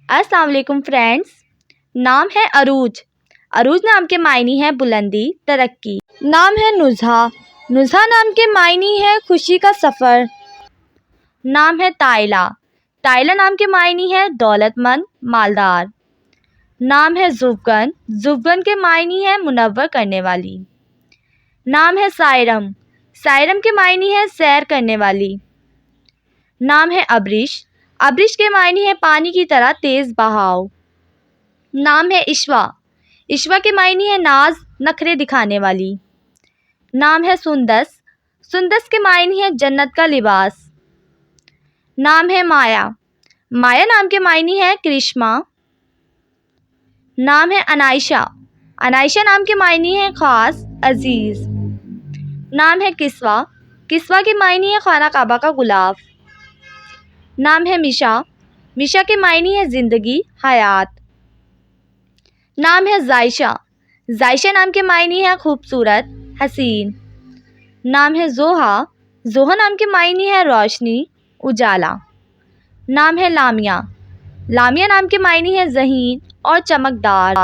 अस्सलाम वालेकुम फ्रेंड्स। नाम है अरूज। अरूज नाम के मायने है बुलंदी, तरक्की। नाम है नुज़हा। नुज़हा नाम के मायने है खुशी का सफ़र। नाम है ताइला। ताइला नाम के मायने है दौलतमंद, मालदार। नाम है ज़ुफ़गन। ज़ुफ़गन के मायने है मुनव्वर करने वाली। नाम है सायरम। सायरम के मायने है सैर करने वाली। नाम है अब्रिश। अब्रिश के मायने है पानी की तरह तेज़ बहाव। नाम है इश्वा। इश्वा के मायने है नाज, नखरे दिखाने वाली। नाम है सुंदस। सुंदस के मायने है जन्नत का लिबास। नाम है माया। माया नाम के मायने है करिश्मा। नाम है अनायशा। अनायशा नाम के मायने है ख़ास, अजीज़। नाम है किस्वा। किस्वा के मायने है खाना काबा का गुलाफ। नाम है मिशा। मिशा के मायने है ज़िंदगी, हयात। नाम है जायशा। जायशा नाम के मायने है खूबसूरत, हसीन। नाम है जोहा। जोहा नाम के मायने है रोशनी, उजाला। नाम है लामिया। लामिया नाम के मायने है ज़हीन और चमकदार।